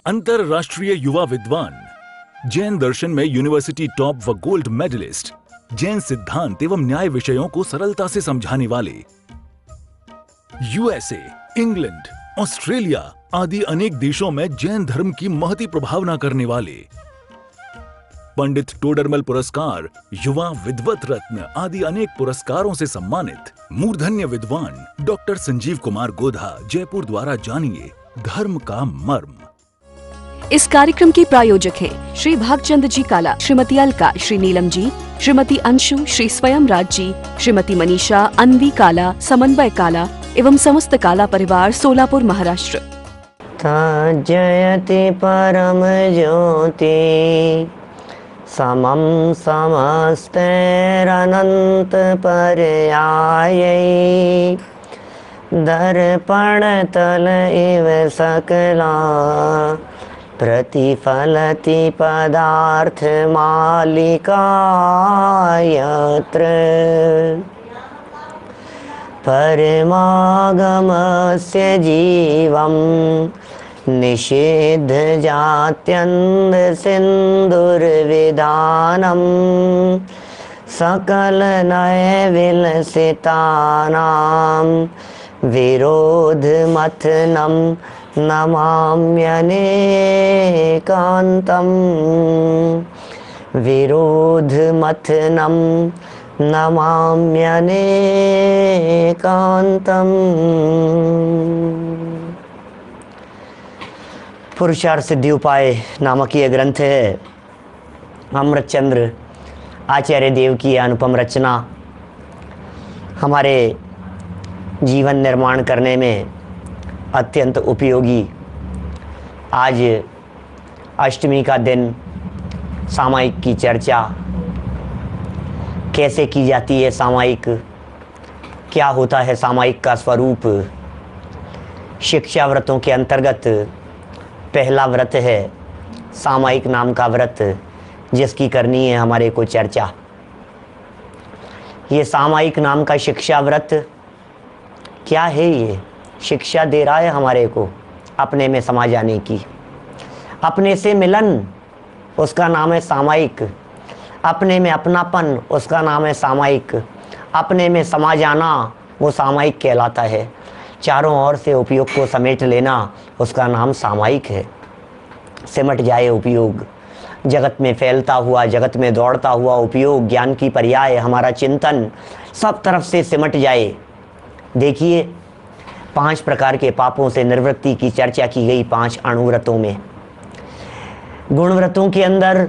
अंतरराष्ट्रीय युवा विद्वान, जैन दर्शन में यूनिवर्सिटी टॉप व गोल्ड मेडलिस्ट, जैन सिद्धांत एवं न्याय विषयों को सरलता से समझाने वाले, यूएसए, इंग्लैंड, ऑस्ट्रेलिया आदि अनेक देशों में जैन धर्म की महती प्रभावना करने वाले, पंडित टोडरमल पुरस्कार, युवा विद्वत रत्न आदि अनेक पुरस्कारों से सम्मानित मूर्धन्य विद्वान डॉक्टर संजीव कुमार गोधा जयपुर द्वारा जानिए धर्म का मर्म। इस कार्यक्रम के प्रायोजक हैं श्री भागचंद जी काला, श्रीमती अलका, श्री नीलम जी, श्रीमती अंशु, श्री स्वयं राज जी, श्रीमती मनीषा, अन्वी काला, समन्वय काला एवं समस्त काला परिवार, सोलापुर, महाराष्ट्र। जयति परम ज्योति समम समस्तैरनंत पर्यायै दर्पण तल इव सकला प्रतिफलति पदार्थ मालिका यत्र परमागमस्य जीवं निषेध जात्यन्त सिन्दुर्विधानं सकल नय विलसितानां विरोध मथनं नमाम्यनेकान्तं विरोध मथनं नमाम्यनेकान्तं। पुरुषार्थ सिद्धि उपाय नामक यह ग्रंथ है अमृतचंद्र आचार्य देव की अनुपम रचना हमारे जीवन निर्माण करने में अत्यंत उपयोगी। आज अष्टमी का दिन, सामायिक की चर्चा कैसे की जाती है, सामायिक क्या होता है, सामायिक का स्वरूप। शिक्षा व्रतों के अंतर्गत पहला व्रत है सामायिक नाम का व्रत, जिसकी करनी है हमारे को चर्चा। ये सामायिक नाम का शिक्षा व्रत क्या है? ये शिक्षा दे रहा है हमारे को अपने में समा जाने की, अपने से मिलन, उसका नाम है सामायिक। अपने में अपनापन, उसका नाम है सामायिक। अपने में समा जाना, वो सामायिक कहलाता है। चारों ओर से उपयोग को समेट लेना, उसका नाम सामायिक है। सिमट जाए उपयोग, जगत में फैलता हुआ, जगत में दौड़ता हुआ उपयोग, ज्ञान की पर्याय, हमारा चिंतन सब तरफ से सिमट जाए। देखिए, 5 प्रकार के पापों से निवृत्ति की चर्चा की गई 5 अणुव्रतों में। गुणव्रतों के अंदर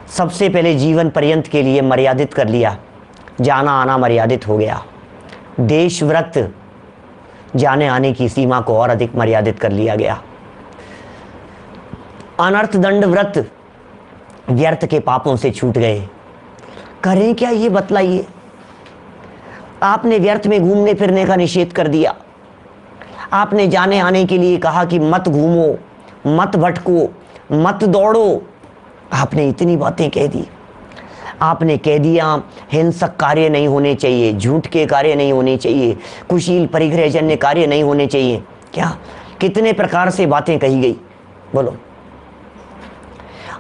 सबसे पहले जीवन पर्यंत के लिए मर्यादित कर लिया, जाना आना मर्यादित हो गया। देश व्रत, जाने आने की सीमा को और अधिक मर्यादित कर लिया गया। अनर्थ दंड व्रत, व्यर्थ के पापों से छूट गए। करें क्या ये बतलाइए? आपने व्यर्थ में घूमने फिरने का निषेध कर दिया। आपने जाने आने के लिए कहा कि मत घूमो, मत भटको, मत दौड़ो। आपने इतनी बातें कह दी। आपने कह दिया हिंसक कार्य नहीं होने चाहिए, झूठ के कार्य नहीं होने चाहिए, कुशील परिग्रहजन्य कार्य नहीं होने चाहिए। क्या कितने प्रकार से बातें कही गई, बोलो।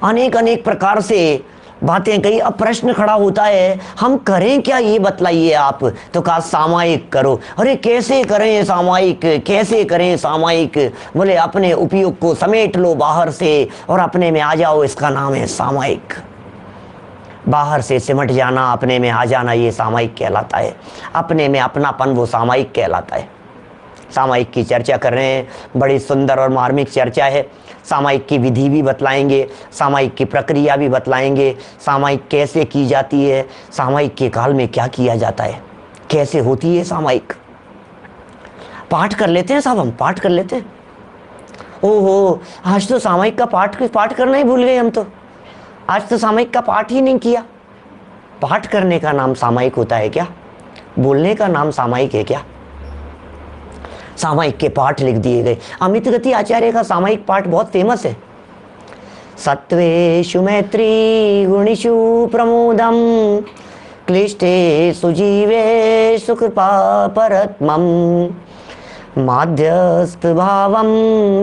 अनेक अनेक प्रकार से बातें कही। अब प्रश्न खड़ा होता है, हम करें क्या ये बतलाइए आप। तो कहा सामायिक करो। अरे कैसे करें सामायिक, कैसे करें सामायिक? बोले अपने उपयोग को समेट लो बाहर से और अपने में आ जाओ, इसका नाम है सामायिक। बाहर से सिमट जाना, अपने में आ जाना, ये सामायिक कहलाता है। अपने में अपनापन, वो सामायिक कहलाता है। सामायिक की चर्चा कर रहे हैं, बड़ी सुंदर और मार्मिक चर्चा है। सामायिक की विधि भी बतलाएंगे, सामायिक की प्रक्रिया भी बतलाएंगे, सामायिक कैसे की जाती है, सामायिक के काल में क्या किया जाता है, कैसे होती है सामायिक। पाठ कर लेते हैं साहब, हम पाठ कर लेते हैं। ओहो, आज तो सामायिक का पाठ करना ही भूल गए हम तो। आज तो सामायिक का पाठ ही नहीं किया। पाठ करने का नाम सामायिक होता है क्या? बोलने का नाम सामायिक है क्या? सामायिक के पाठ लिख दिए गए। अमित गति आचार्य का सामायिक पाठ बहुत फेमस है। सत्वेषु मैत्री गुणिषु प्रमोदम क्लिष्टेषु जीवेषु कृपा परत्मम माध्यस्थ भावम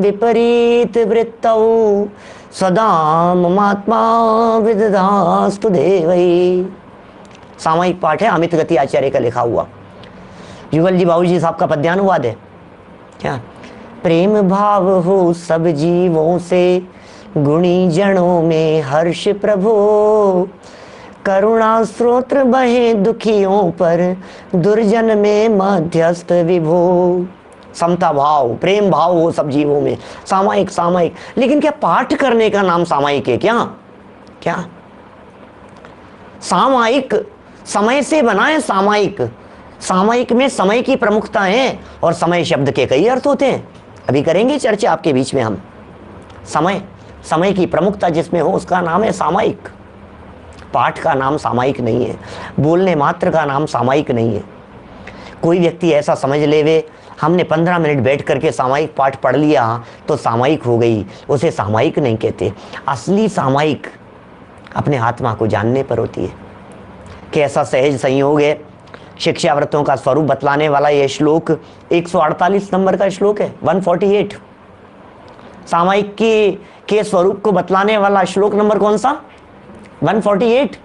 विपरीत वृत्तौ सदा ममात्मा विदधास्तु देवै। सामयिक पाठ है, अमित गति आचार्य का लिखा हुआ। युगल जी बाबू जी साहब का पद्यानुवाद है क्या। प्रेम भाव हो सब जीवों से, गुणी जनों में हर्ष प्रभो, करुणा स्रोत्र बहे दुखियों पर, दुर्जन में मध्यस्थ विभो। समता भाव, प्रेम भाव हो सब जीवों में। सामायिक, सामायिक, लेकिन क्या पाठ करने का नाम सामायिक है क्या? क्या सामायिक समय से बना है? सामायिक, सामायिक में समय की प्रमुखता है और समय शब्द के कई अर्थ होते हैं। अभी करेंगे चर्चा आपके बीच में हम। समय, समय की प्रमुखता जिसमें हो उसका नाम है सामायिक। पाठ का नाम सामायिक नहीं है, बोलने मात्र का नाम सामायिक नहीं है। कोई व्यक्ति ऐसा समझ लेवे हमने 15 मिनट बैठ करके सामायिक पाठ पढ़ लिया तो सामायिक हो गई, उसे सामायिक नहीं कहते। असली सामायिक अपने आत्मा को जानने पर होती है। कैसा सहज संयोग है। शिक्षाव्रतों का स्वरूप बतलाने वाला यह श्लोक 148 नंबर का श्लोक है, 148। सामायिक के स्वरूप को बतलाने वाला श्लोक नंबर कौन सा? 148।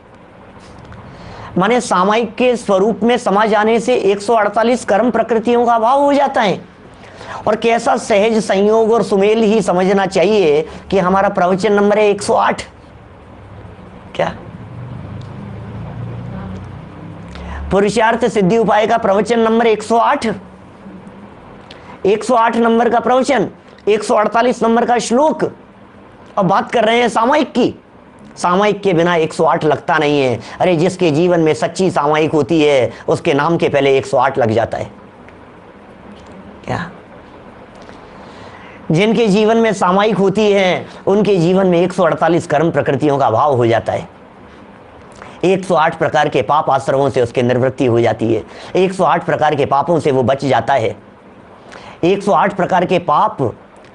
माने सामायिक के स्वरूप में समा जाने से 148 कर्म प्रकृतियों का अभाव हो जाता है। और कैसा सहज संयोग और सुमेल ही समझना चाहिए कि हमारा प्रवचन नंबर है 108। क्या पुरुषार्थ सिद्धि उपाय का प्रवचन नंबर 108, 108 नंबर का प्रवचन, 148 नंबर का श्लोक, और बात कर रहे हैं सामायिक की। सामायिक के बिना 108 लगता नहीं है। अरे जिसके जीवन में सच्ची सामायिक होती है उसके नाम के पहले 108 लग जाता है। क्या जिनके जीवन में सामायिक होती है उनके जीवन में 148 कर्म प्रकृतियों का अभाव हो जाता है। 108 प्रकार के पाप आश्रमों से उसकी निवृत्ति हो जाती है। 108 प्रकार के पापों से वो बच जाता है। 108 प्रकार के पाप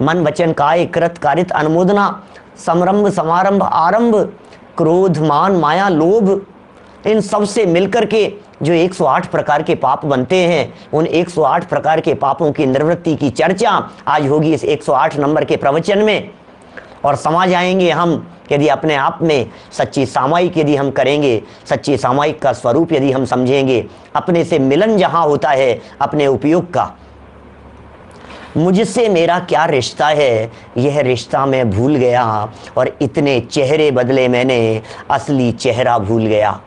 मन वचन काय कृत कारित अनुमोदना समरंभ समारंभ आरंभ क्रोध मान माया लोभ, इन सब से मिलकर के जो 108 प्रकार के पाप बनते हैं, उन 108 प्रकार के पापों की निवृत्ति की चर्चा आज होगी इस 108 नंबर के प्रवचन में। और समझ जाएंगे हम यदि अपने आप में सच्ची सामायिक यदि हम करेंगे, सच्ची सामायिक का स्वरूप यदि हम समझेंगे, अपने से मिलन जहाँ होता है अपने उपयोग का। मुझसे मेरा क्या रिश्ता है, यह रिश्ता मैं भूल गया, और इतने चेहरे बदले मैंने, असली चेहरा भूल गया।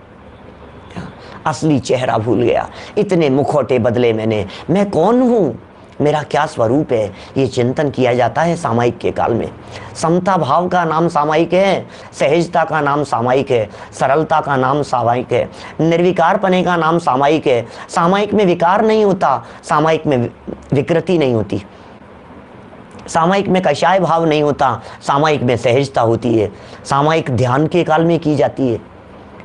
असली चेहरा भूल गया, इतने मुखौटे बदले मैंने, मैं कौन हूँ, मेरा क्या स्वरूप है, ये चिंतन किया जाता है सामायिक के काल में। समता भाव का नाम सामायिक है, सहजता का नाम सामायिक है, सरलता का नाम सामायिक है, निर्विकारपने का नाम सामायिक है। सामायिक में विकार नहीं होता, सामायिक में विकृति नहीं होती, सामायिक में कषाय भाव नहीं होता, सामायिक में सहजता होती है। सामायिक ध्यान के काल में की जाती है।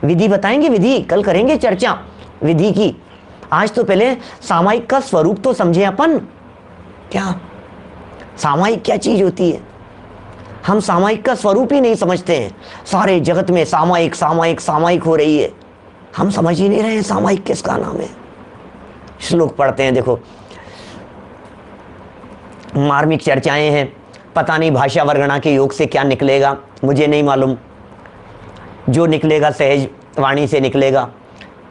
विधि बताएंगे, विधि कल करेंगे चर्चा विधि की। आज तो पहले सामायिक का स्वरूप तो समझे अपन। क्या सामायिक क्या चीज होती है? हम सामायिक का स्वरूप ही नहीं समझते हैं। सारे जगत में सामायिक सामायिक सामायिक हो रही है, हम समझ ही नहीं रहे हैं सामायिक किसका नाम है। श्लोक पढ़ते हैं, देखो मार्मिक चर्चाएं हैं। पता नहीं भाषा वर्गणा के योग से क्या निकलेगा, मुझे नहीं मालूम। जो निकलेगा सहज वाणी से निकलेगा।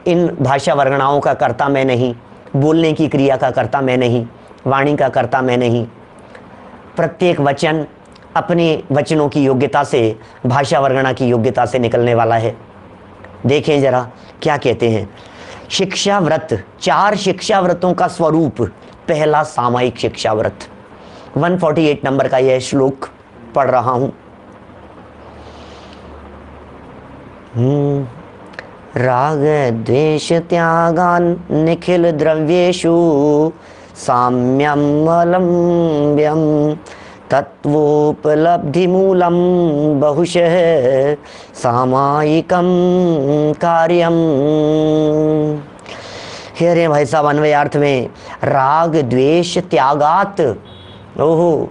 इन भाषा वर्गणाओं का कर्ता मैं नहीं, बोलने की क्रिया का कर्ता मैं नहीं, वाणी का कर्ता मैं नहीं। प्रत्येक वचन अपने वचनों की योग्यता से, भाषा वर्गणा की योग्यता से निकलने वाला है। देखें जरा क्या कहते हैं। शिक्षा व्रत, 4 शिक्षा व्रतों का स्वरूप। पहला सामायिक शिक्षा व्रत, 148 नंबर का यह श्लोक पढ़ रहा हूं। राग द्वेष त्यागान निखिल द्रव्येषु साम्यम अलम्ब्यम तत्वोपलब्धि मूलम बहुशः सामायिकम कार्यम। कह रहे भाई साहब अन्वयार्थ में, राग द्वेष त्यागात, ओहो,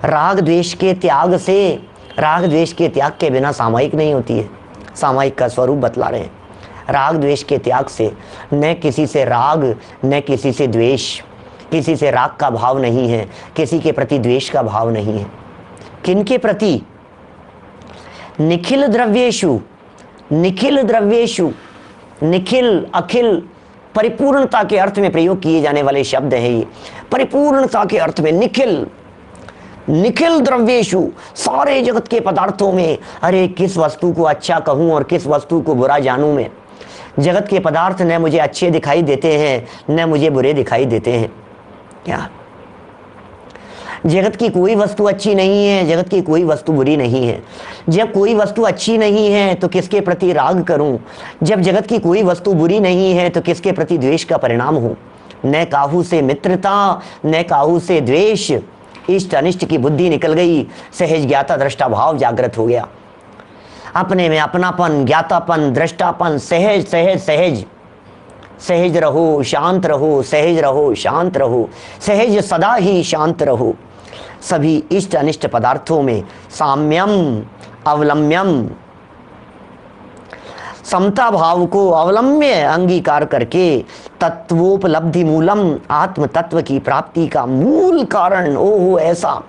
राग द्वेष के त्याग से, राग द्वेष के त्याग के बिना सामायिक नहीं होती है। सामायिक का स्वरूप बतला रहे हैं। राग द्वेष के त्याग से, न किसी से राग न किसी से द्वेष, किसी से राग का भाव नहीं है, किसी के प्रति द्वेष का भाव नहीं है। किनके प्रति? निखिल द्रव्येषु, निखिल द्रव्येषु, निखिल अखिल परिपूर्णता के अर्थ में प्रयोग किए जाने वाले शब्द हैं ये। परिपूर्णता के अर्थ में निखिल, निखिल द्रव्येषु, सारे जगत के पदार्थों में। अरे किस वस्तु को अच्छा कहूं और किस वस्तु को बुरा जानूं मैं? जगत के पदार्थ न मुझे अच्छे दिखाई देते हैं न मुझे बुरे दिखाई देते हैं। क्या जगत की कोई वस्तु अच्छी नहीं है, जगत की कोई वस्तु बुरी नहीं है। जब कोई वस्तु अच्छी नहीं है तो किसके प्रति राग करूं? जब जगत की कोई वस्तु बुरी नहीं है तो किसके प्रति द्वेष का परिणाम हो? न काहू से मित्रता न काहू से द्वेष, इष्ट अनिष्ट की बुद्धि निकल गई, सहज ज्ञाता दृष्टा भाव जागृत हो गया। अपने में अपनापन, ज्ञातापन, दृष्टापन, सहज सहज सहज, सहज रहो शांत रहो, सहज रहो शांत रहो, सहज सदा ही शांत रहो। सभी इष्ट अनिष्ट पदार्थों में साम्यम अवलंब्यम, समता भाव को अवलंब्य अंगीकार करके तत्वोपलब्धि मूलम, आत्म तत्व की प्राप्ति का मूल कारण, ओहो ऐसा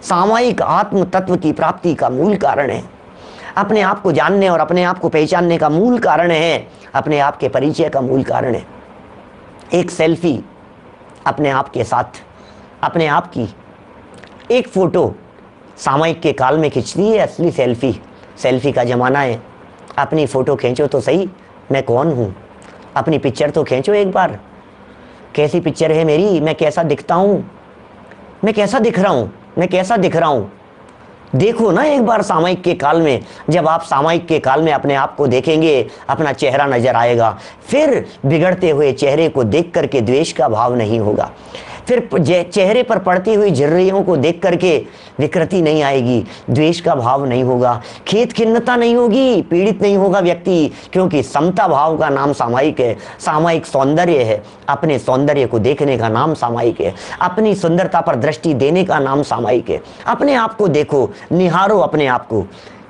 सामायिक आत्म तत्व की प्राप्ति का मूल कारण है। अपने आप को जानने और अपने आप को पहचानने का मूल कारण है, अपने आप के परिचय का मूल कारण है। एक सेल्फी अपने आप के साथ, अपने आप की एक फोटो सामयिक के काल में खिंचती है असली सेल्फी। सेल्फी का ज़माना है। अपनी फ़ोटो खींचो तो सही, मैं कौन हूँ? अपनी पिक्चर तो खींचो एक बार, कैसी पिक्चर है मेरी, मैं कैसा दिखता हूँ, मैं कैसा दिख रहा हूँ, मैं कैसा दिख रहा हूँ। देखो ना एक बार सामयिक के काल में। जब आप सामयिक के काल में अपने आप को देखेंगे, अपना चेहरा नजर आएगा, फिर बिगड़ते हुए चेहरे को देख करके द्वेष का भाव नहीं होगा। फिर चेहरे पर पड़ती हुई झुर्रियों को देख करके विकृति नहीं आएगी, द्वेष का भाव नहीं होगा, खेद खिन्नता नहीं होगी, पीड़ित नहीं होगा व्यक्ति, क्योंकि समता भाव का नाम सामायिक है। सामायिक सौंदर्य है, अपने सौंदर्य को देखने का नाम सामायिक है, अपनी सुंदरता पर दृष्टि देने का नाम सामायिक है। अपने आप को देखो, निहारो अपने आप को।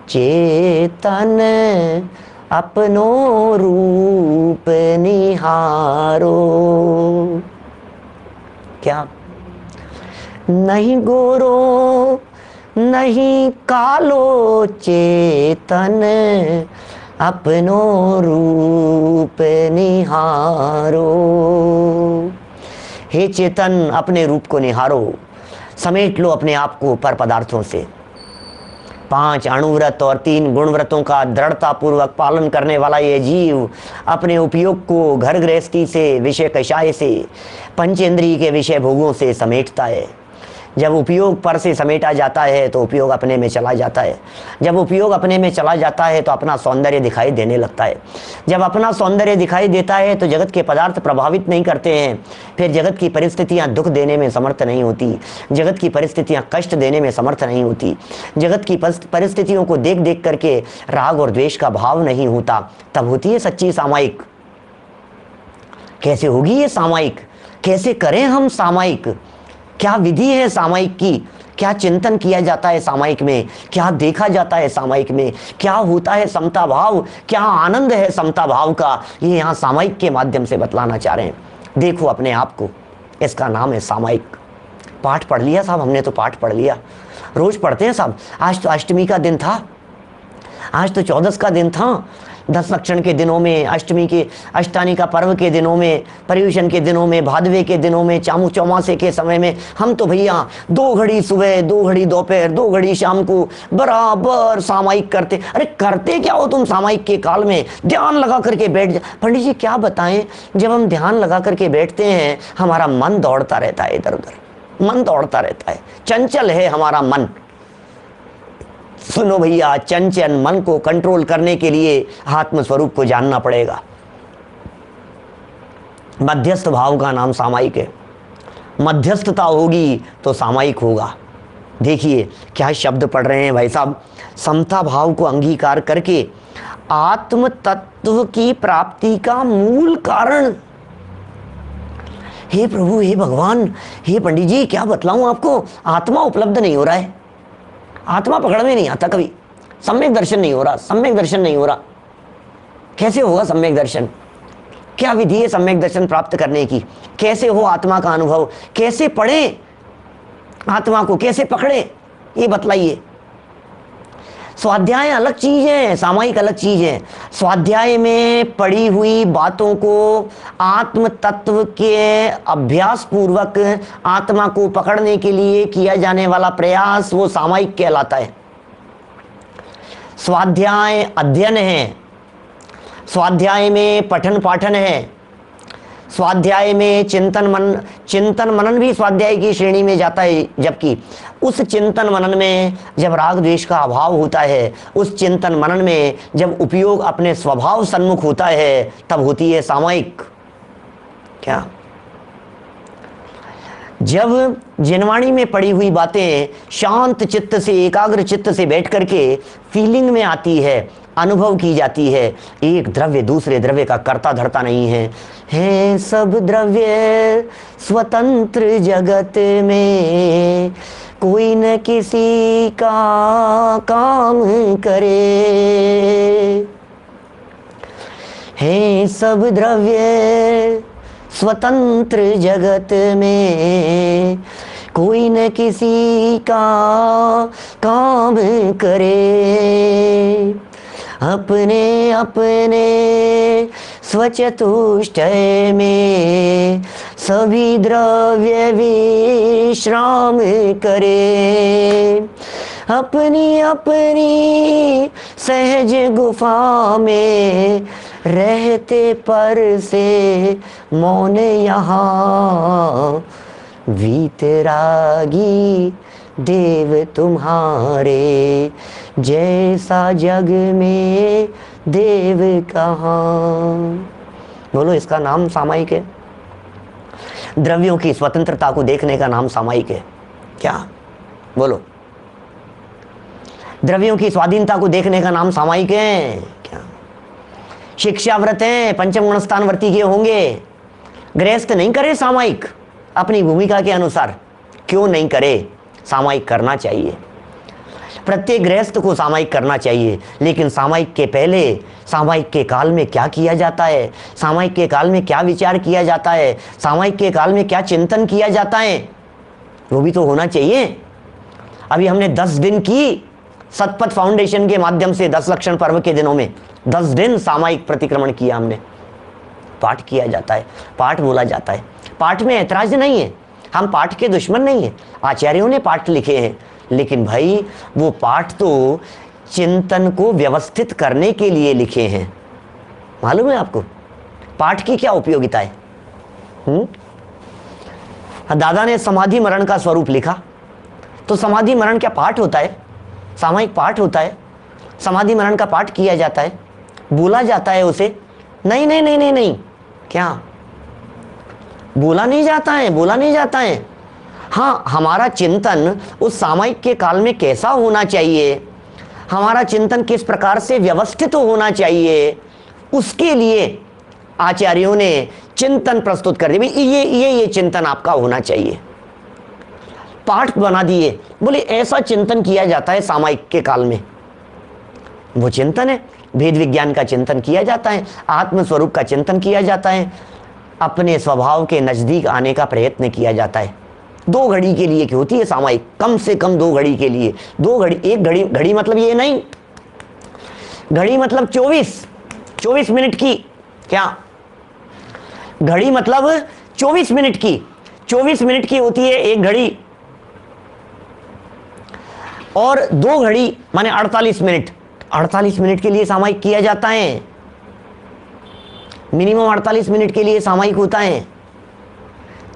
चेतन अपनो रूप निहारो, क्या नहीं गोरो नहीं कालो, चेतन अपनो रूप निहारो। हे चेतन, अपने रूप को निहारो, समेट लो अपने आप को पर पदार्थों से। 5 अणुव्रत और 3 गुणव्रतों का दृढ़ता पूर्वक पालन करने वाला ये जीव अपने उपयोग को घर गृहस्थी से, विषय कषाय से, पंचेंद्रिय के विषय भोगों से समेटता है। जब उपयोग पर से समेटा जाता है तो उपयोग अपने में चला जाता है। जब उपयोग अपने में चला जाता है तो अपना सौंदर्य दिखाई देने लगता है। जब अपना सौंदर्य दिखाई देता है तो जगत के पदार्थ प्रभावित नहीं करते हैं। फिर जगत की परिस्थितियां दुख देने में समर्थ नहीं होती, जगत की परिस्थितियां कष्ट देने में समर्थ नहीं होती, जगत की परिस्थितियों को देख देख करके राग और द्वेष का भाव नहीं होता। तब होती है सच्ची सामायिक। कैसे होगी ये सामायिक? कैसे करें हम सामायिक? क्या विधि है सामायिक की? क्या चिंतन किया जाता है सामायिक में? क्या देखा जाता है सामायिक में? क्या होता है समता भाव? क्या आनंद है समता भाव का? ये यहाँ सामायिक के माध्यम से बतलाना चाह रहे हैं। देखो अपने आप को, इसका नाम है सामायिक। पाठ पढ़ लिया साहब, हमने तो पाठ पढ़ लिया, रोज पढ़ते हैं साहब। आज तो अष्टमी का दिन था, आज तो 14 का दिन था। 10 लक्षण के दिनों में, अष्टमी के, अष्टानी का पर्व के दिनों में, पर्युषण के दिनों में, भादवे के दिनों में, चामू चौमासे के समय में हम तो भैया 2 घड़ी सुबह, 2 घड़ी दोपहर, 2 घड़ी शाम को बराबर सामायिक करते। अरे करते क्या हो तुम सामायिक के काल में? ध्यान लगा करके बैठ जा। पंडित जी क्या बताएं, जब हम ध्यान लगा करके बैठते हैं हमारा मन दौड़ता रहता है, इधर उधर मन दौड़ता रहता है, चंचल है हमारा मन। सुनो भैया, चंचल मन को कंट्रोल करने के लिए आत्म स्वरूप को जानना पड़ेगा। मध्यस्थ भाव का नाम सामायिक है। मध्यस्थता होगी तो सामायिक होगा। देखिए क्या शब्द पढ़ रहे हैं भाई साहब। समता भाव को अंगीकार करके आत्म तत्व की प्राप्ति का मूल कारण। हे प्रभु, हे भगवान, हे पंडित जी, क्या बतलाऊं आपको? आत्मा उपलब्ध नहीं हो रहा है, आत्मा पकड़ में नहीं आता कभी, सम्यक दर्शन नहीं हो रहा, सम्यक दर्शन नहीं हो रहा। कैसे होगा सम्यक दर्शन? क्या विधि है सम्यक दर्शन प्राप्त करने की? कैसे हो आत्मा का अनुभव? कैसे पढ़े आत्मा को, कैसे पकड़े, ये बतलाइए। स्वाध्याय अलग चीज है, सामायिक अलग चीज है। स्वाध्याय में पढ़ी हुई बातों को आत्म तत्व के अभ्यास पूर्वक आत्मा को पकड़ने के लिए किया जाने वाला प्रयास वो सामायिक कहलाता है। स्वाध्याय अध्ययन है, स्वाध्याय में पठन पाठन है, स्वाध्याय में चिंतन मनन भी स्वाध्याय की श्रेणी में जाता है। जबकि उस चिंतन मनन में जब राग द्वेष का अभाव होता है, उस चिंतन मनन में जब उपयोग अपने स्वभाव सन्मुख होता है, तब होती है सामायिक। क्या? जब जिनवाणी में पड़ी हुई बातें शांत चित्त से, एकाग्र चित्त से बैठ करके फीलिंग में आती है, अनुभव की जाती है, एक द्रव्य दूसरे द्रव्य का कर्ता धर्ता नहीं है सब द्रव्य स्वतंत्र जगत में, कोई न किसी का काम करे, है सब द्रव्य स्वतंत्र जगत में, कोई न किसी का काम करे, अपने अपने स्वचतुष्टय में सभी द्रव्य विश्राम करे, अपनी अपनी सहज गुफा में रहते पर से मौन यहाँ, वीतरागी देव तुम्हारे, जैसा जग में देव कहाँ। बोलो, इसका नाम सामायिक है। द्रव्यों की स्वतंत्रता को देखने का नाम सामायिक है। क्या? बोलो, द्रव्यों की स्वाधीनता को देखने का नाम सामायिक है। क्या? शिक्षाव्रत हैं, पंचम गुण स्थान वर्ती के होंगे, गृहस्थ नहीं करे सामायिक अपनी भूमिका के अनुसार। क्यों नहीं करे? सामायिक करना चाहिए, प्रत्येक गृहस्थ को सामायिक करना चाहिए। लेकिन सामायिक के पहले, सामायिक के काल में क्या किया जाता है, सामायिक के काल में क्या विचार किया जाता है, सामायिक के काल में क्या चिंतन किया जाता है, वो भी तो होना चाहिए। अभी हमने 10 दिन की सतपथ फाउंडेशन के माध्यम से 10 लक्षण पर्व के दिनों में 10 दिन सामायिक प्रतिक्रमण किया हमने। पाठ किया जाता है, पाठ बोला जाता है, पाठ में ऐतराज नहीं है, हम पाठ के दुश्मन नहीं है। आचार्यों ने पाठ लिखे हैं, लेकिन भाई वो पाठ तो चिंतन को व्यवस्थित करने के लिए लिखे हैं। मालूम है आपको पाठ की क्या उपयोगिता है? दादा ने समाधि मरण का स्वरूप लिखा, तो समाधि मरण क्या पाठ होता है? सामायिक पाठ होता है। समाधि मरण का पाठ किया जाता है, बोला जाता है उसे? नहीं नहीं नहीं नहीं नहीं। क्या? बोला नहीं जाता है, बोला नहीं जाता है। हाँ, हमारा चिंतन उस सामायिक के काल में कैसा होना चाहिए, हमारा चिंतन किस प्रकार से व्यवस्थित होना चाहिए, उसके लिए आचार्यों ने चिंतन प्रस्तुत कर दिए। ये चिंतन आपका होना चाहिए। पाठ बना दिए, बोले ऐसा चिंतन किया जाता है सामायिक के काल में। वो चिंतन है, भेद विज्ञान का चिंतन किया जाता है, आत्म स्वरूप का चिंतन किया जाता है, अपने स्वभाव के नजदीक आने का प्रयत्न किया जाता है। 2 घड़ी के लिए होती है सामायिक, कम से कम 2 घड़ी के लिए। 2 घड़ी, एक घड़ी मतलब ये नहीं, घड़ी मतलब 24 मिनट की। क्या? घड़ी मतलब 24 मिनट की, 24 मिनट की होती है एक घड़ी, और 2 घड़ी माने 48 मिनट। 48 मिनट के लिए सामायिक किया जाता है, मिनिमम 48 मिनट के लिए सामायिक होता है।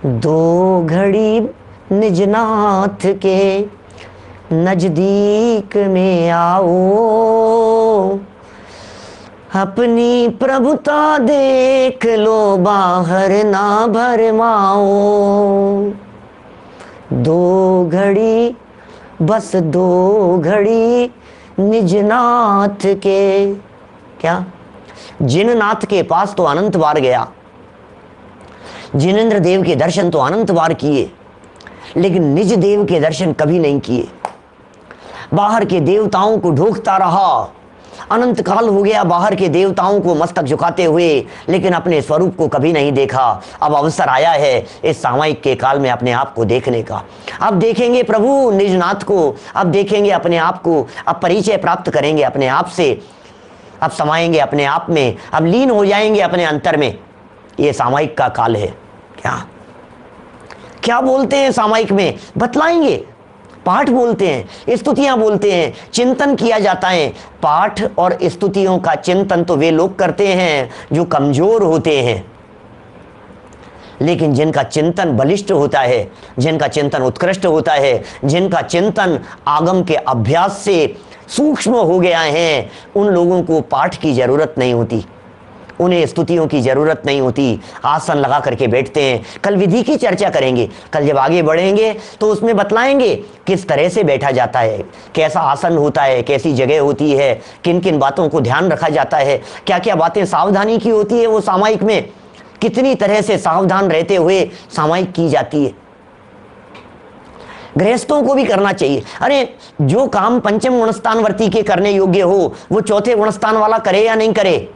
2 घड़ी निजनाथ के नजदीक में आओ, अपनी प्रभुता देख लो, बाहर ना भरमाओ। 2 घड़ी, बस 2 घड़ी निजनाथ के। क्या? जिननाथ के पास तो अनंत बार गया, जिनेंद्र देव के दर्शन तो अनंत बार किए, लेकिन निज देव के दर्शन कभी नहीं किए। बाहर के देवताओं को ढूंढता रहा, अनंत काल हो गया बाहर के देवताओं को मस्तक झुकाते हुए, लेकिन अपने स्वरूप को कभी नहीं देखा। अब अवसर आया है इस सामयिक के काल में अपने आप को देखने का। अब देखेंगे प्रभु निजनाथ को, अब देखेंगे अपने आप को, अब परिचय प्राप्त करेंगे अपने आप से, अब समाएंगे अपने आप में, अब लीन हो जाएंगे अपने अंतर में। ये सामयिक का काल है। क्या क्या बोलते हैं सामयिक में, बतलाएंगे। पाठ बोलते हैं, स्तुतियां बोलते हैं, चिंतन किया जाता है। पाठ और स्तुतियों का चिंतन तो वे लोग करते हैं जो कमजोर होते हैं, लेकिन जिनका चिंतन बलिष्ठ होता है, जिनका चिंतन उत्कृष्ट होता है, जिनका चिंतन आगम के अभ्यास से सूक्ष्म हो गया है, उन लोगों को पाठ की जरूरत नहीं होती, उन्हें स्तुतियों की जरूरत नहीं होती। आसन लगा करके बैठते हैं। कल विधि की चर्चा करेंगे, कल जब आगे बढ़ेंगे तो उसमें बतलाएंगे किस तरह से बैठा जाता है, कैसा आसन होता है, कैसी जगह होती है, किन किन बातों को ध्यान रखा जाता है, क्या क्या बातें सावधानी की होती है, वो सामयिक में कितनी तरह से सावधान रहते हुए सामयिक की जाती है। गृहस्थों को भी करना चाहिए। अरे जो काम पंचम गुणस्थानवर्ती के करने योग्य हो वो चौथे गुणस्थान वाला करे या नहीं करे,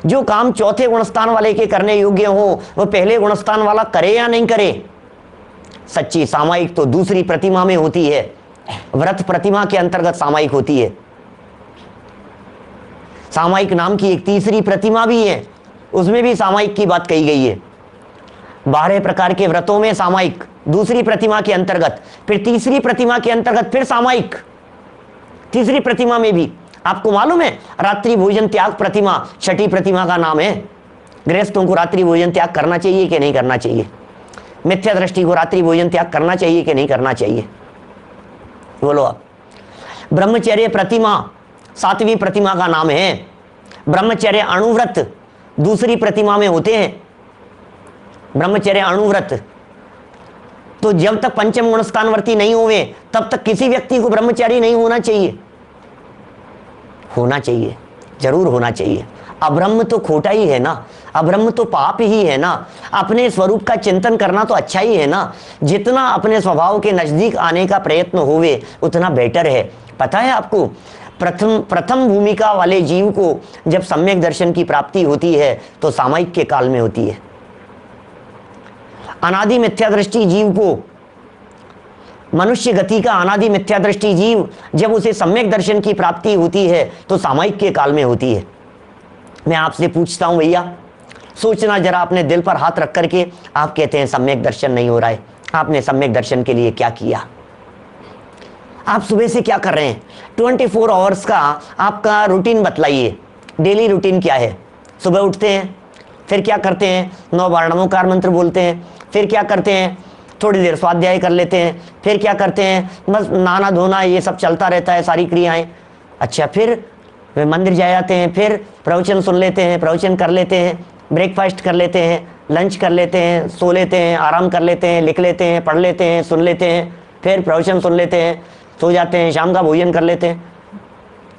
जो काम चौथे गुणस्थान वाले के करने योग्य हो वो पहले गुणस्थान वाला करे या नहीं करे। सच्ची सामयिक तो दूसरी प्रतिमा में होती है, व्रत प्रतिमा के अंतर्गत सामयिक होती है। सामयिक नाम की एक तीसरी प्रतिमा भी है, उसमें भी सामयिक की बात कही गई है। 12 प्रकार के व्रतों में सामयिक दूसरी प्रतिमा के अंतर्गत, फिर तीसरी प्रतिमा के अंतर्गत फिर सामयिक। तीसरी प्रतिमा में भी आपको मालूम है रात्रि भोजन त्याग प्रतिमा छठी प्रतिमा का नाम है। गृहस्थों को रात्रि भोजन त्याग करना चाहिए कि नहीं करना चाहिए? मिथ्या दृष्टि को रात्रि भोजन त्याग करना चाहिए कि नहीं करना चाहिए? बोलो आप। ब्रह्मचर्य प्रतिमा 7वीं प्रतिमा का नाम है। ब्रह्मचर्य अणुव्रत दूसरी प्रतिमा में होते हैं। ब्रह्मचर्य अणुव्रत तो जब तक पंचम गुणस्थानवर्ती नहीं होवे तब तक किसी व्यक्ति को ब्रह्मचारी नहीं होना चाहिए। होना चाहिए, जरूर होना चाहिए। अब्रह्म तो खोटा ही है ना, अब्रह्म तो पाप ही है ना। अपने स्वरूप का चिंतन करना तो अच्छा ही है ना। जितना अपने स्वभाव के नजदीक आने का प्रयत्न होवे उतना बेटर है। पता है आपको, प्रथम भूमिका वाले जीव को जब सम्यक दर्शन की प्राप्ति होती है तो सामयिक के काल में होती है। अनादि मिथ्या दृष्टि जीव को, मनुष्य गति का अनादि मिथ्या दृष्टि जीव जब उसे सम्यक दर्शन की प्राप्ति होती है तो सामयिक के काल में होती है। मैं आपसे पूछता हूं भैया, सोचना जरा अपने दिल पर हाथ रख करके। आप कहते हैं सम्यक दर्शन नहीं हो रहा है, आपने सम्यक दर्शन के लिए क्या किया? आप सुबह से क्या कर रहे हैं? 24 आवर्स का आपका रूटीन बतलाइए। डेली रूटीन क्या है? सुबह उठते हैं, फिर क्या करते हैं? 9 बार नमोकार मंत्र बोलते हैं, फिर क्या करते हैं? थोड़ी देर स्वाध्याय कर लेते हैं, फिर क्या करते हैं? बस नहाना धोना ये सब चलता रहता है, सारी क्रियाएं। अच्छा, फिर वे मंदिर जा जाते हैं, फिर प्रवचन सुन लेते हैं, प्रवचन कर लेते हैं, ब्रेकफास्ट कर लेते हैं, लंच कर लेते हैं, सो लेते हैं, आराम कर लेते हैं, लिख लेते हैं, पढ़ लेते हैं, सुन लेते हैं, फिर प्रवचन सुन लेते हैं, सो जाते हैं, शाम का भोजन कर लेते हैं।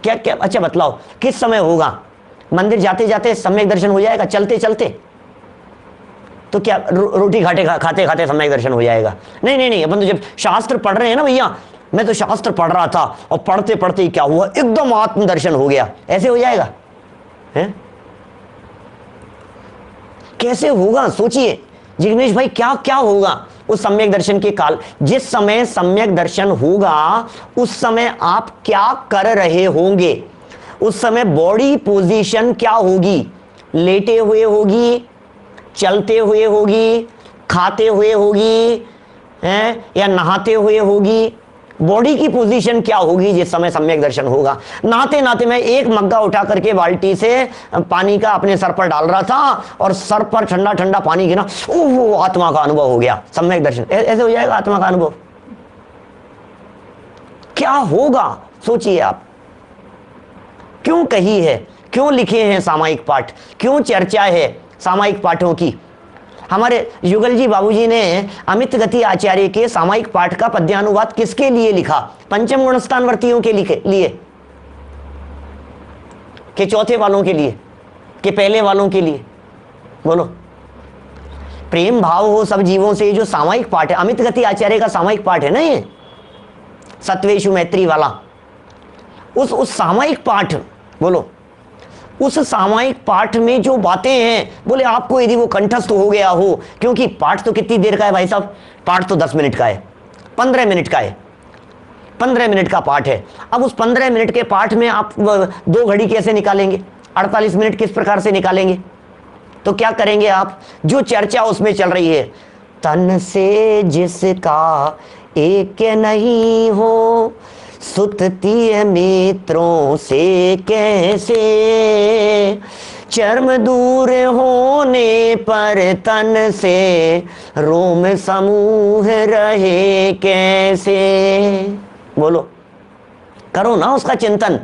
क्या क्या? अच्छा बतलाओ किस समय होगा? मंदिर जाते जाते सम्यक दर्शन हो जाएगा? चलते चलते तो क्या रोटी खाते खाते सम्यक दर्शन हो जाएगा? नहीं नहीं नहीं, अपन तो जब शास्त्र पढ़ रहे हैं ना भैया, मैं तो शास्त्र पढ़ रहा था और पढ़ते पढ़ते ही क्या हुआ, एकदम आत्मदर्शन हो गया, ऐसे हो जाएगा? है? कैसे होगा? सोचिए जिग्नेश भाई, क्या क्या होगा उस सम्यक दर्शन के काल? जिस समय सम्यक दर्शन होगा उस समय आप क्या कर रहे होंगे? उस समय बॉडी पोजीशन क्या होगी? लेटे हुए होगी, चलते हुए होगी, खाते हुए होगी, हैं, या नहाते हुए होगी? बॉडी की पोजीशन क्या होगी जिस समय सम्यक दर्शन होगा? नहाते नहाते मैं एक मग्गा उठा करके बाल्टी से पानी का अपने सर पर डाल रहा था और सर पर ठंडा ठंडा पानी गिरा, ओह आत्मा का अनुभव हो गया, सम्यक दर्शन। ऐसे हो जाएगा आत्मा का अनुभव? क्या होगा सोचिए आप। क्यों कही है, क्यों लिखे हैं सामायिक पाठ, क्यों चर्चा है सामायिक पाठों की? हमारे युगल जी बाबूजी ने अमित गति आचार्य के सामायिक पाठ का पद्यानुवाद किसके लिए लिखा? पंचम गुणस्थानवर्तियों के लिए कि चौथे वालों के लिए कि पहले वालों के लिए? बोलो। प्रेम भाव हो सब जीवों से, जो सामायिक पाठ है, अमित गति आचार्य का सामायिक पाठ है ना ये, सत्वेशु मैत्री वाला, उस सामायिक पाठ बोलो, उस सामायिक पाठ में जो बातें हैं, बोले आपको यदि वो कंठस्थ हो गया हो, क्योंकि पाठ तो कितनी देर का है भाई साहब, पाठ तो 10 मिनट का है, 15 मिनट का है, 15 मिनट का पाठ है। अब उस 15 मिनट के पाठ में आप 2 घड़ी कैसे निकालेंगे, 48 मिनट किस प्रकार से निकालेंगे? तो क्या करेंगे आप, जो चर्चा उसमें चल रही है, तन से जिसका एक नहीं हो, सुतती मित्रों से कैसे, चर्म दूर होने पर तन से रोम समूह रहे कैसे। बोलो, करो ना उसका चिंतन,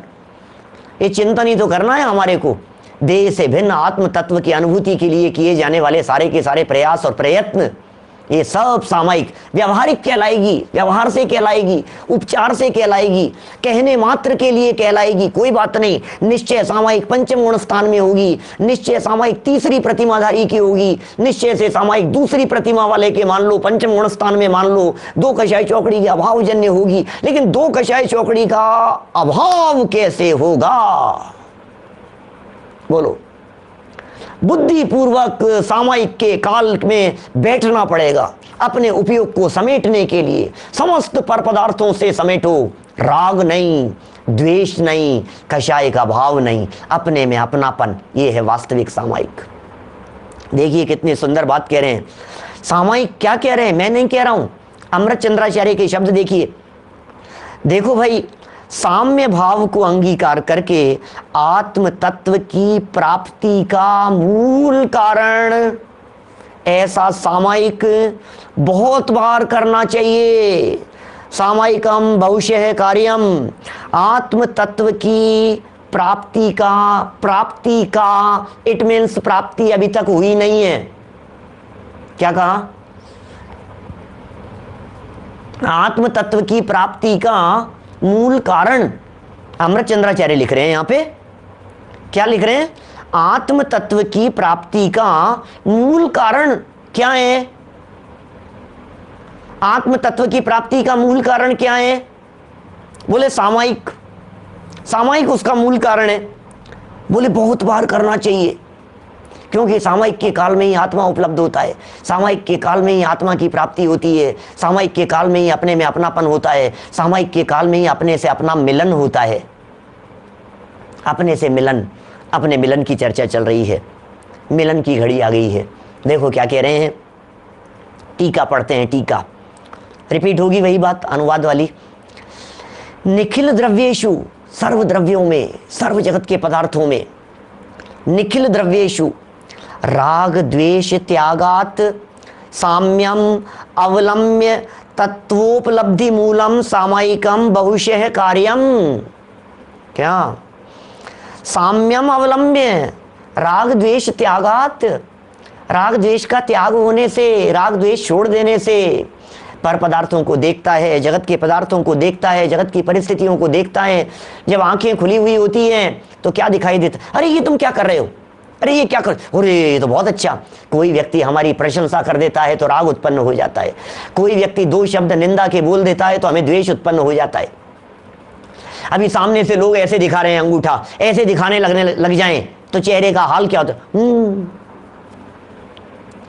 ये चिंतन ही तो करना है हमारे को। देह से भिन्न आत्म तत्व की अनुभूति के लिए किए जाने वाले सारे के सारे प्रयास और प्रयत्न, ये सब सामायिक व्यवहारिक कहलाएगी, व्यवहार से कहलाएगी, उपचार से कहलाएगी, कहने मात्र के लिए कहलाएगी, कोई बात नहीं। निश्चय सामायिक पंचम गुण स्थान में होगी, निश्चय सामायिक तीसरी प्रतिमाधारी की होगी, निश्चय से सामायिक दूसरी प्रतिमा वाले के मान लो, पंचम गुण स्थान में मान लो, 2 कषाय चौकड़ी की अभावजन्य होगी। लेकिन 2 कषाय चौकड़ी का अभाव कैसे होगा? बोलो, बुद्धिपूर्वक सामायिक के काल में बैठना पड़ेगा, अपने उपयोग को समेटने के लिए समस्त पर पदार्थों से समेटो, राग नहीं, द्वेष नहीं, कषाय का भाव नहीं, अपने में अपनापन, ये है वास्तविक सामायिक। देखिए कितनी सुंदर बात कह रहे हैं। सामायिक क्या कह रहे हैं, मैं नहीं कह रहा हूं, अमृत चंद्राचार्य के शब्द देखिए। देखो भाई, साम्य भाव को अंगीकार करके आत्म तत्व की प्राप्ति का मूल कारण, ऐसा सामायिक बहुत बार करना चाहिए। सामायिकम बहुशः कार्यम, आत्म तत्व की प्राप्ति का इट मीन्स प्राप्ति अभी तक हुई नहीं है। क्या कहा? आत्म तत्व की प्राप्ति का मूल कारण अमृत चंद्राचार्य लिख रहे हैं यहां पे। क्या लिख रहे हैं? आत्म तत्व की प्राप्ति का मूल कारण क्या है? आत्म तत्व की प्राप्ति का मूल कारण क्या है? बोले सामायिक, सामायिक उसका मूल कारण है। बोले बहुत बार करना चाहिए, क्योंकि सामायिक के काल में ही आत्मा उपलब्ध होता है, सामायिक के काल में ही आत्मा की प्राप्ति होती है, सामायिक के काल में ही अपने में अपनापन होता है, सामायिक के काल में ही अपने से अपना मिलन होता है। अपने से मिलन, अपने मिलन की चर्चा चल रही है, मिलन की घड़ी आ गई है। देखो क्या कह रहे हैं, टीका पढ़ते हैं, टीका रिपीट होगी वही बात अनुवाद वाली। निखिल द्रव्येषु, सर्व द्रव्यों में, सर्व जगत के पदार्थों में, निखिल द्रव्येषु राग द्वेष त्यागात साम्यम अवलंब्य तत्वोपलब्धि मूलम सामायिकम बहुशः कार्यम। क्या? साम्यम अवलंब्य, राग द्वेष त्यागात, राग द्वेष का त्याग होने से, राग द्वेष छोड़ देने से, पर पदार्थों को देखता है, जगत के पदार्थों को देखता है, जगत की परिस्थितियों को देखता है। जब आंखें खुली हुई होती हैं तो क्या दिखाई देता? अरे ये तुम क्या कर रहे हो, अरे ये क्या कर, अरे ये तो बहुत अच्छा। कोई व्यक्ति हमारी प्रशंसा कर देता है तो राग उत्पन्न हो जाता है, कोई व्यक्ति 2 शब्द निंदा के बोल देता है तो हमें द्वेष उत्पन्न हो जाता है। अभी सामने से लोग ऐसे दिखा रहे हैं, अंगूठा ऐसे दिखाने लग जाएं तो चेहरे का हाल क्या होता है?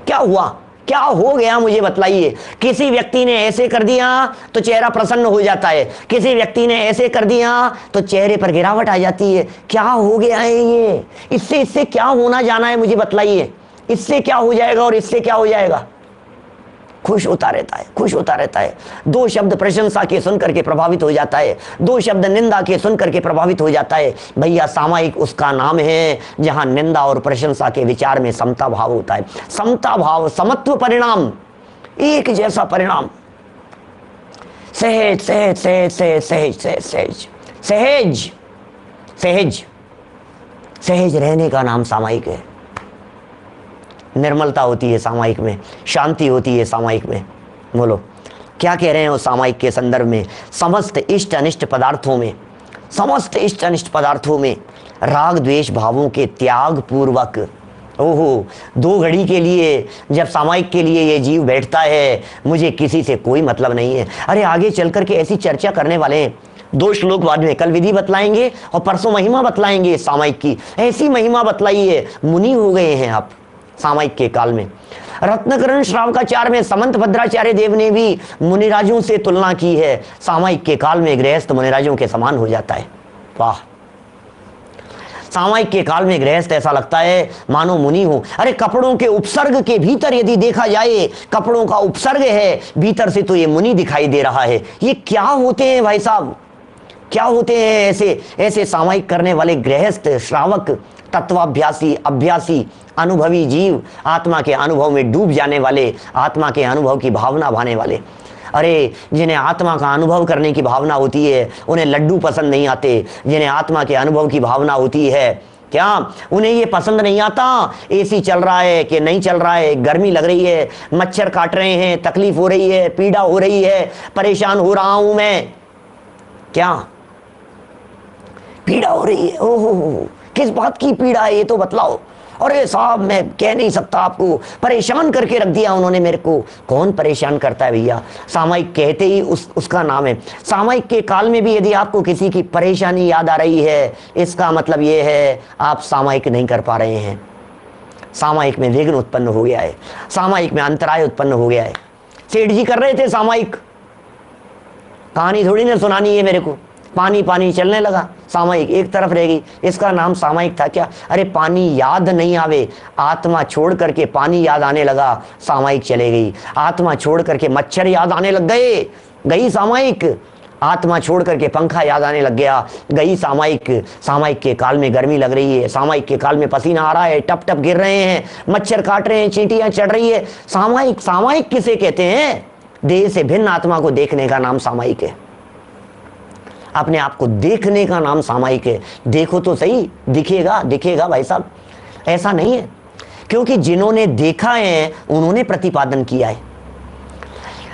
क्या हुआ, क्या हो गया, मुझे बतलाइए। किसी व्यक्ति ने ऐसे कर दिया तो चेहरा प्रसन्न हो जाता है, किसी व्यक्ति ने ऐसे कर दिया तो चेहरे पर गिरावट आ जाती है। क्या हो गया है ये? इससे क्या होना जाना है, मुझे बतलाइए। इससे क्या हो जाएगा और इससे क्या हो जाएगा? खुश होता रहता है, खुश होता रहता है। 2 शब्द प्रशंसा के सुन करके प्रभावित हो जाता है, 2 शब्द निंदा के सुन करके प्रभावित हो जाता है। भैया सामायिक उसका नाम है जहां निंदा और प्रशंसा के विचार में समता भाव होता है। समता भाव, समत्व परिणाम, एक जैसा परिणाम, सहज सहज सहज सहज सहज सहज सहज सहज सहज सहज रहने का नाम सामायिक है। निर्मलता होती है सामायिक में, शांति होती है सामायिक में। बोलो क्या कह रहे हैं उस सामायिक के संदर्भ में? समस्त इष्ट अनिष्ट पदार्थों में, समस्त इष्ट अनिष्ट पदार्थों में राग द्वेष भावों के त्याग पूर्वक, ओहो 2 घड़ी के लिए जब सामायिक के लिए ये जीव बैठता है, मुझे किसी से कोई मतलब नहीं है। अरे आगे चल करके ऐसी चर्चा करने वाले हैं, 2 श्लोक बाद में कल विधि बतलाएंगे और परसों महिमा बतलाएंगे सामायिक की। ऐसी महिमा बतलाई है, मुनि हो गए हैं आप सामायिक के काल में। रत्नकरण श्रावकाचार्य में समंत भद्राचार्य देव ने भी मुनिराजों से तुलना की है। सामायिक के काल में गृहस्थ मुनिराजों के समान हो जाता है। वाह, सामायिक के काल में गृहस्थ ऐसा लगता है मानो मुनि हो। अरे कपड़ों के उपसर्ग के भीतर यदि देखा जाए, कपड़ों का उपसर्ग है भीतर से, तो ये मुनि दिखाई दे रहा है। ये क्या होते हैं भाई साहब, क्या होते हैं ऐसे ऐसे सामायिक करने वाले गृहस्थ, श्रावक, तत्वाभ्यासी, अभ्यासी, अनुभवी जीव, आत्मा के अनुभव में डूब जाने वाले, आत्मा के अनुभव की भावना भाने वाले। अरे जिन्हें आत्मा का अनुभव करने की भावना होती है उन्हें लड्डू पसंद नहीं आते। जिन्हें आत्मा के अनुभव की भावना होती है, क्या उन्हें ये पसंद नहीं आता एसी चल रहा है कि नहीं चल रहा है, गर्मी लग रही है, मच्छर काट रहे हैं, तकलीफ हो रही है, पीड़ा हो रही है, परेशान हो रहा हूं मैं, क्या पीड़ा हो रही है, ओहो किस बात की पीड़ा है ये तो बतलाओ। अरे साहब मैं कह नहीं सकता, आपको परेशान करके रख दिया उन्होंने मेरे को। कौन परेशान करता है भैया, सामायिक कहते ही उसका नाम है। सामायिक के काल में भी यदि आपको किसी की परेशानी याद आ रही है, इसका मतलब ये है आप सामायिक नहीं कर पा रहे हैं। सामायिक में विघ्न उत्पन्न हो गया है, सामायिक में अंतराय उत्पन्न हो गया है। सेठ जी कर रहे थे सामायिक, कहानी थोड़ी ना सुनानी है मेरे को। पानी पानी चलने लगा, सामायिक एक तरफ रह गई, इसका नाम सामायिक था क्या? अरे पानी याद नहीं आवे, आत्मा छोड़ करके पानी याद आने लगा, सामायिक चले गई। आत्मा छोड़ करके मच्छर याद आने लग गए, गई सामायिक। आत्मा छोड़ करके पंखा याद आने लग गया, गई सामायिक। सामायिक के काल में गर्मी लग रही है, सामायिक के काल में पसीना आ रहा है, टप टप गिर रहे हैं, मच्छर काट रहे हैं, चींटियां चढ़ रही है। सामायिक, सामायिक किसे कहते हैं? देह से भिन्न आत्मा को देखने का नाम सामायिक है। अपने आप को देखने का नाम सामायिक है। देखो तो सही, दिखेगा दिखेगा भाई साहब, ऐसा नहीं है। क्योंकि जिन्होंने देखा है उन्होंने प्रतिपादन किया है।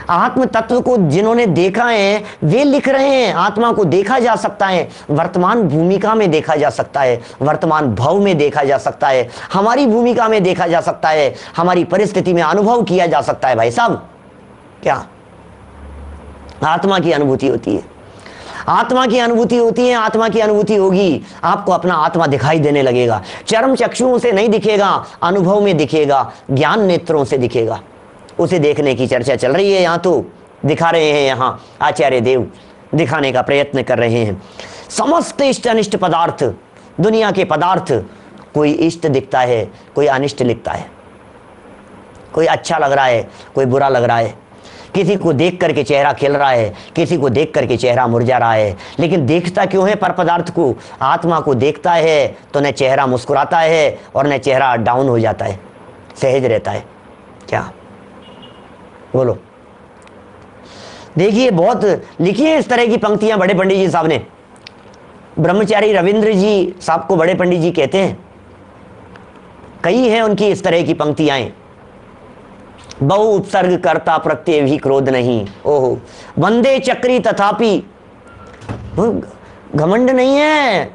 आत्म तत्व को जिन्होंने देखा है वे लिख रहे हैं। आत्मा को देखा जा सकता है, वर्तमान भूमिका में देखा जा सकता है, वर्तमान भाव में देखा जा सकता है, हमारी भूमिका में देखा जा सकता है, हमारी परिस्थिति में अनुभव किया जा सकता है। भाई साहब क्या आत्मा की अनुभूति होती है, आत्मा की अनुभूति होती है। आत्मा की अनुभूति होगी, आपको अपना आत्मा दिखाई देने लगेगा। चर्म चक्षुओं से नहीं दिखेगा, अनुभव में दिखेगा, ज्ञान नेत्रों से दिखेगा। उसे देखने की चर्चा चल रही है, यहाँ तो दिखा रहे हैं, यहाँ आचार्य देव दिखाने का प्रयत्न कर रहे हैं। समस्त इष्ट अनिष्ट पदार्थ, दुनिया के पदार्थ, कोई इष्ट दिखता है, कोई अनिष्ट लिखता है, कोई अच्छा लग रहा है, कोई बुरा लग रहा है, किसी को देख करके चेहरा खिल रहा है, किसी को देख करके चेहरा मुरझा रहा है। लेकिन देखता क्यों है पर पदार्थ को? आत्मा को देखता है तो न चेहरा मुस्कुराता है और न चेहरा डाउन हो जाता है, सहज रहता है। क्या बोलो? देखिए बहुत लिखी है इस तरह की पंक्तियां बड़े पंडित जी साहब ने। ब्रह्मचारी रविंद्र जी साहब को बड़े पंडित जी कहते हैं। कई हैं उनकी इस तरह की पंक्तियां। बहु उपसर्ग करता प्रत्यय भी क्रोध नहीं, ओहो वंदे चक्री तथापि, घमंड नहीं है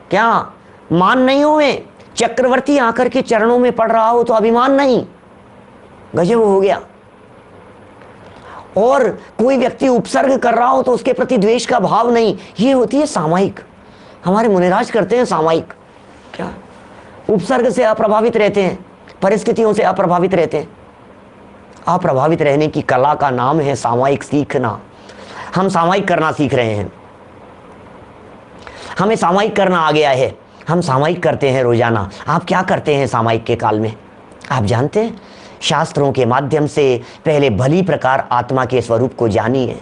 क्या, मान नहीं हुए। चक्रवर्ती आकर के चरणों में पड़ रहा हो तो अभिमान नहीं, गजब हो गया। और कोई व्यक्ति उपसर्ग कर रहा हो तो उसके प्रति द्वेष का भाव नहीं, ये होती है सामायिक। हमारे मुनिराज करते हैं सामायिक। क्या उपसर्ग से अप्रभावित रहते हैं, परिस्थितियों से अप्रभावित रहते हैं। अप्रभावित रहने की कला का नाम है सामायिक सीखना। हम सामायिक करना सीख रहे हैं, हमें सामायिक करना आ गया है, हम सामायिक करते हैं रोजाना। आप क्या करते हैं सामायिक के काल में? आप जानते हैं, शास्त्रों के माध्यम से पहले भली प्रकार आत्मा के स्वरूप को जानिए।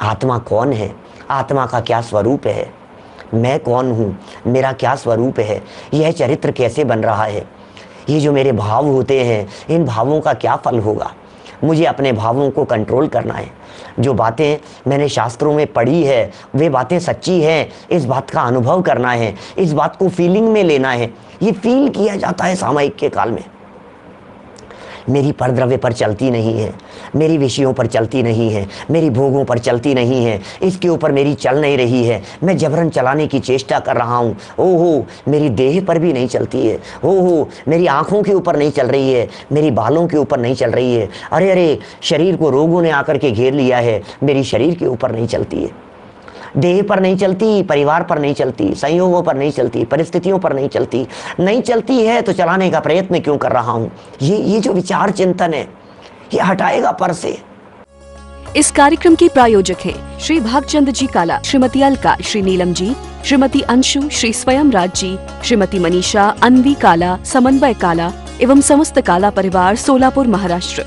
आत्मा कौन है, आत्मा का क्या स्वरूप है, मैं कौन हूँ, मेरा क्या स्वरूप है, यह चरित्र कैसे बन रहा है, ये जो मेरे भाव होते हैं इन भावों का क्या फल होगा। मुझे अपने भावों को कंट्रोल करना है। जो बातें मैंने शास्त्रों में पढ़ी है वे बातें सच्ची हैं, इस बात का अनुभव करना है, इस बात को फीलिंग में लेना है। ये फील किया जाता है सामायिक के काल में। मेरी परद्रव्य पर चलती नहीं है, मेरी विषयों पर चलती नहीं है, मेरी भोगों पर चलती नहीं है, इसके ऊपर मेरी चल नहीं रही है, मैं जबरन चलाने की चेष्टा कर रहा हूँ। ओहो मेरी देह पर भी नहीं चलती है, ओहो मेरी आँखों के ऊपर नहीं चल रही है, मेरी बालों के ऊपर नहीं चल रही है। अरे अरे शरीर को रोगों ने आकर के घेर लिया है, मेरी शरीर के ऊपर नहीं चलती है। देह पर नहीं चलती, परिवार पर नहीं चलती, संयोगों पर नहीं चलती, परिस्थितियों पर नहीं चलती, नहीं चलती है तो चलाने का प्रयत्न क्यों कर रहा हूँ। ये जो विचार चिंतन है ये हटाएगा पर से। इस कार्यक्रम के प्रायोजक हैं श्री भागचंद जी काला, श्रीमती अलका, श्री नीलम जी, श्रीमती अंशु, श्री स्वयं राज जी, श्रीमती मनीषा, अन्वी काला, समन्वय काला एवं समस्त काला परिवार, सोलापुर, महाराष्ट्र।